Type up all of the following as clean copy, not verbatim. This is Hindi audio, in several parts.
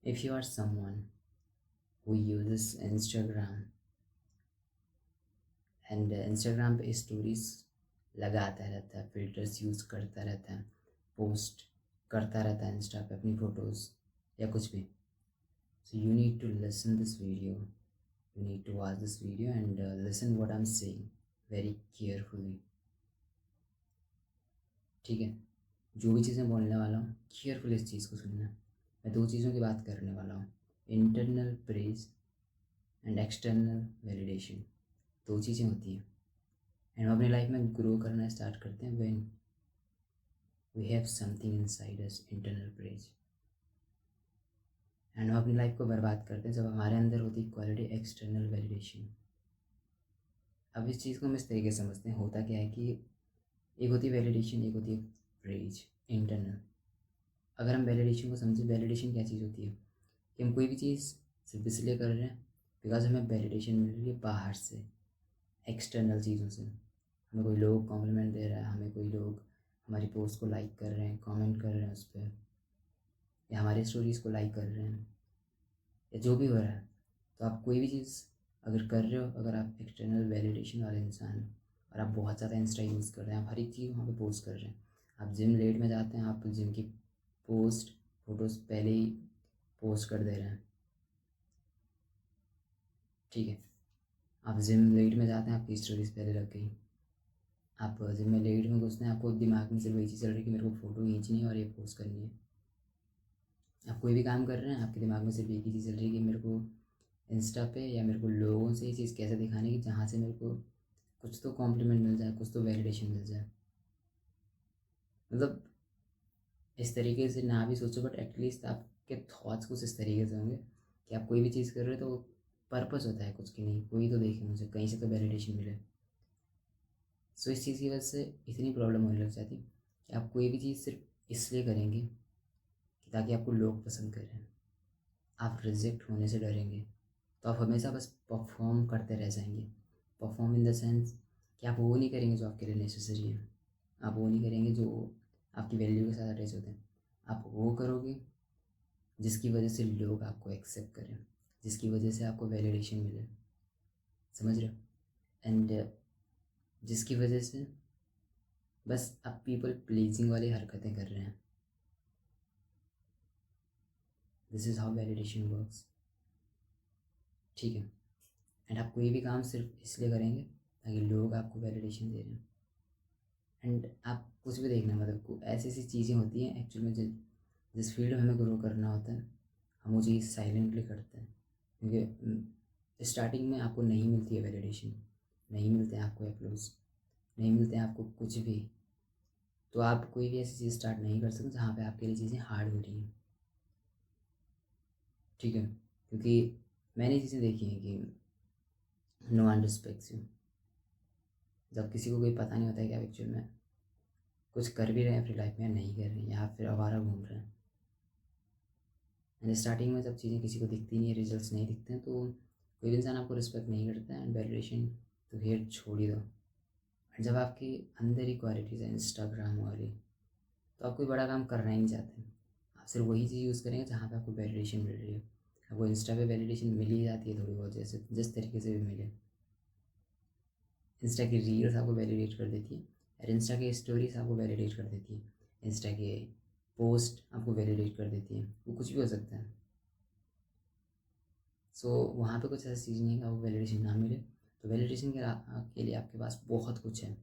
If you are someone who uses Instagram and Instagram पे स्टोरीज लगाता रहता है, फिल्टर्स यूज़ करता रहता है, पोस्ट करता रहता है इंस्टा पे अपनी फ़ोटोज़ या कुछ भी, so you need to listen this video, you need to watch this video and listen what I am saying very carefully. ठीक है, जो भी चीज़ें बोलने वाला हूँ केयरफुल इस चीज़ को सुनना। मैं दो चीज़ों की बात करने वाला हूँ, internal praise and external validation. दो चीज़ें होती हैं एंड हम अपनी लाइफ में ग्रो करना स्टार्ट करते हैं when we have something inside us, internal praise. And हम अपनी लाइफ को बर्बाद करते हैं जब हमारे अंदर होती क्वालिटी एक्सटर्नल वैलिडेशन। अब इस चीज़ को हम इस तरीके से समझते हैं, होता क्या है कि एक होती है वैलिडेशन, एक होती है प्रेज इंटरनल। अगर हम वैलिडेशन को समझें, वैलिडेशन क्या चीज़ होती है कि हम कोई भी चीज़ सिर्फ इसलिए कर रहे हैं बिकॉज हमें वैलिडेशन मिल रही है बाहर से, एक्सटर्नल चीज़ों से। हमें कोई लोग कॉम्प्लीमेंट दे रहा है, हमें कोई लोग हमारी पोस्ट को लाइक कर रहे हैं, कमेंट कर रहे हैं उस पर, या हमारी स्टोरीज़ को लाइक कर रहे हैं, या जो भी हो रहा है। तो आप कोई भी चीज़ अगर कर रहे हो, अगर आप एक्सटर्नल वैलिडेशन वाले इंसान हो और आप बहुत ज़्यादा इंस्टा यूज़ कर रहे हैं, आप हर एक चीज़ वहाँ पे पोस्ट कर रहे हैं, आप जिम लेट में जाते हैं, आप जिम की पोस्ट फोटोज़ पहले ही पोस्ट कर दे रहे हैं। ठीक है, आप जिम लेट में जाते हैं, आपकी स्टोरीज पहले लग गई, आप जिम में लेट में घुसते हैं, आपको दिमाग में सिर्फ वही चीज़ चल रही है कि मेरे को फ़ोटो खींचनी है और ये पोस्ट करनी है। आप कोई भी काम कर रहे हैं, आपके दिमाग में सिर्फ एक ही चीज़ चल रही है कि मेरे को इंस्टा पे या मेरे को लोगों से ये चीज़ कैसे दिखाने की जहाँ से मेरे को कुछ तो कॉम्प्लीमेंट मिल जाए, कुछ तो वैलिडेशन मिल जाए। मतलब इस तरीके से ना भी सोचो, बट एटलीस्ट आपके थॉट्स कुछ इस तरीके से होंगे कि आप कोई भी चीज़ कर रहे हो तो पर्पस होता है कुछ, कि नहीं कोई तो देखे मुझे, कहीं से तो वैलिडेशन मिले। सो इस चीज़ की वजह से इतनी प्रॉब्लम होने लग जाती कि आप कोई भी चीज़ सिर्फ इसलिए करेंगे कि ताकि आपको लोग पसंद करें, आप रिजेक्ट होने से डरेंगे, तो आप हमेशा बस परफॉर्म करते रह जाएंगे। परफॉर्म इन द सेंस कि आप वो नहीं करेंगे जो आपके लिए नेसेसरी है, आप वो नहीं करेंगे जो आपकी वैल्यू के साथ अटैच होते हैं, आप वो करोगे जिसकी वजह से लोग आपको एक्सेप्ट करें, जिसकी वजह से आपको वैलिडेशन मिले, समझ रहे हो? एंड जिसकी वजह से बस आप पीपल प्लीजिंग वाली हरकतें कर रहे हैं। This is how validation works. ठीक है, एंड आप कोई भी काम सिर्फ इसलिए करेंगे ताकि लोग आपको वैलिडेशन दे रहे हैं। एंड आप कुछ भी देखना, मतलब को ऐसी ऐसी चीज़ें होती हैं एक्चुअल में, जिस फील्ड में हमें ग्रो करना होता है हम वो चीज़ साइलेंटली करते हैं, क्योंकि स्टार्टिंग में आपको नहीं मिलती है वैलिडेशन, नहीं मिलते हैं आपको अप्रूव्स, नहीं मिलते हैं आपको कुछ भी, तो आप कोई भी ऐसी चीज़ स्टार्ट नहीं कर सकते जहाँ पे आपके लिए चीज़ें हार्ड हो रही हैं। ठीक है, क्योंकि मैंने चीज़ें देखी हैं कि नो वन रिस्पेक्ट्स यू। जब किसी को कोई पता नहीं होता है कि आप एक्चुअल में कुछ कर भी रहे हैं अपनी लाइफ में या नहीं कर रहे हैं, या फिर आवारा घूम रहे हैं। एंड स्टार्टिंग में जब चीज़ें किसी को दिखती नहीं है, रिजल्ट्स नहीं दिखते हैं, तो कोई भी इंसान आपको रिस्पेक्ट नहीं करता है, एंड वैलिडेशन तो हेयर छोड़ ही दो। एंड जब आपके अंदर ही क्वालिटीज़ है इंस्टाग्राम वाली, तो आप कोई बड़ा काम करना ही नहीं चाहते, आप सिर्फ वही चीज़ यूज़ करेंगे जहाँ पे आपको वैलिडेशन मिल रही है। आपको इंस्टा पे वैलिडेशन मिल ही जाती है थोड़ी बहुत, जैसे जिस तरीके से भी मिले। इंस्टा की रील्स आपको वैलिडेट कर देती है, और इंस्टा की स्टोरीज आपको वैलिडेट कर देती है, इंस्टा के पोस्ट आपको वैलिडेट कर देती है, वो कुछ भी हो सकता है। सो वहाँ पे कुछ ऐसी चीज़ नहीं है कि आपको वैलिडेशन ना मिले। तो वैलिडेशन के लिए आपके पास बहुत कुछ है,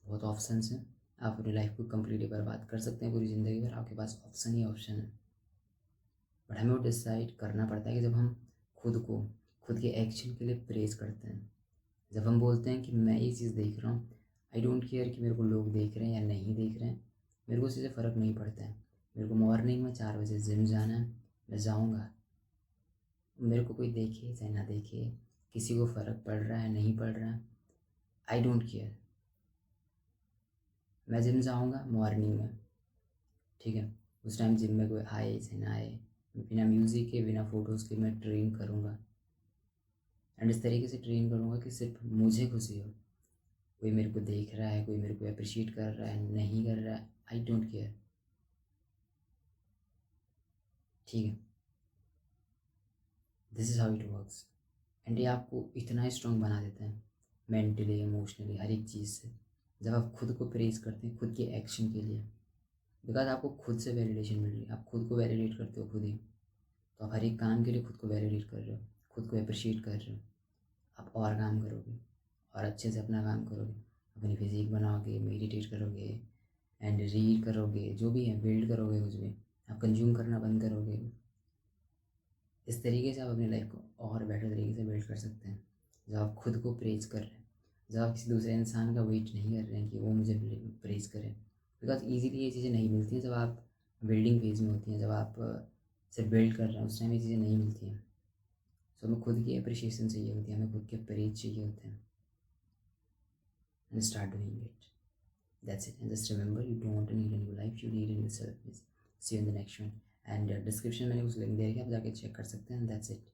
बहुत ऑप्शंस हैं। आप अपनी लाइफ को कम्प्लीटली बर्बाद कर सकते हैं, पूरी ज़िंदगी भर आपके पास ऑप्शन ही ऑप्शन है। बट हमें वो डिसाइड करना पड़ता है कि जब हम खुद को, खुद के एक्शन के लिए प्रेज़ करते हैं, जब हम बोलते हैं कि मैं ये चीज़ देख रहा हूँ, आई डोंट केयर कि मेरे को लोग देख रहे हैं या नहीं देख रहे हैं, मेरे को उससे फ़र्क नहीं पड़ता है। मेरे को मॉर्निंग में 4 बजे जिम जाना है, मैं जाऊँगा, मेरे को कोई देखे चाहे ना देखे, किसी को फ़र्क पड़ रहा है नहीं पड़ रहा है, आई डोंट केयर। मैं जिम जाऊँगा मॉर्निंग में, ठीक है, उस टाइम जिम में कोई आए चाहे ना आए, बिना म्यूज़िक के बिना फ़ोटोज़ के मैं ट्रेन करूँगा। एंड इस तरीके से ट्रेन करूँगा कि सिर्फ मुझे खुशी हो। कोई मेरे को देख रहा है, कोई मेरे को अप्रिशिएट कर रहा है नहीं कर रहा है, आई डोंट केयर। ठीक है, this is how it works. And ये आपको इतना स्ट्रॉन्ग बना देता है मेंटली, इमोशनली, हर एक चीज़ से, जब आप खुद को प्रेज़ करते हैं खुद के एक्शन के लिए। बिकॉज़ आपको खुद से वैलिडेशन मिल रही है, आप खुद को वैलिडेट करते हो खुद ही। तो आप हर एक काम के लिए खुद को वैलिडेट कर रहे हो, खुद को एप्रिशिएट कर रहे हो। आप और काम करोगे और अच्छे से अपना काम करोगे, अपनी फिज़िक बनाओगे, मेडिटेट करोगे एंड रीड करोगे, जो भी है बिल्ड करोगे कुछ भी, आप कंज्यूम करना बंद करोगे। इस तरीके से आप अपनी लाइफ को और बेटर तरीके से बिल्ड कर सकते हैं जब आप खुद को प्रेज़ कर रहे हैं, जब आप किसी दूसरे इंसान का वेट नहीं कर रहे हैं कि वो मुझे प्रेज़ करे। बिकॉज ईज़िली ये चीज़ें नहीं मिलती हैं जब आप बिल्डिंग फेज़ में होती हैं, जब आप सिर्फ बिल्ड कर रहे हैं उस टाइम ये चीज़ें नहीं मिलती हैं। सो हमें खुद की अप्रिशिएशन चाहिए होती है, हमें खुद के प्रेज़ चाहिए होते हैं। And start doing it. That's it. And just remember, you don't need a new life, you need a new service. See you in the next one. And description मैंने कुछ लिंक दे रखा है, आप जाके चेक कर सकते हैं. That's it.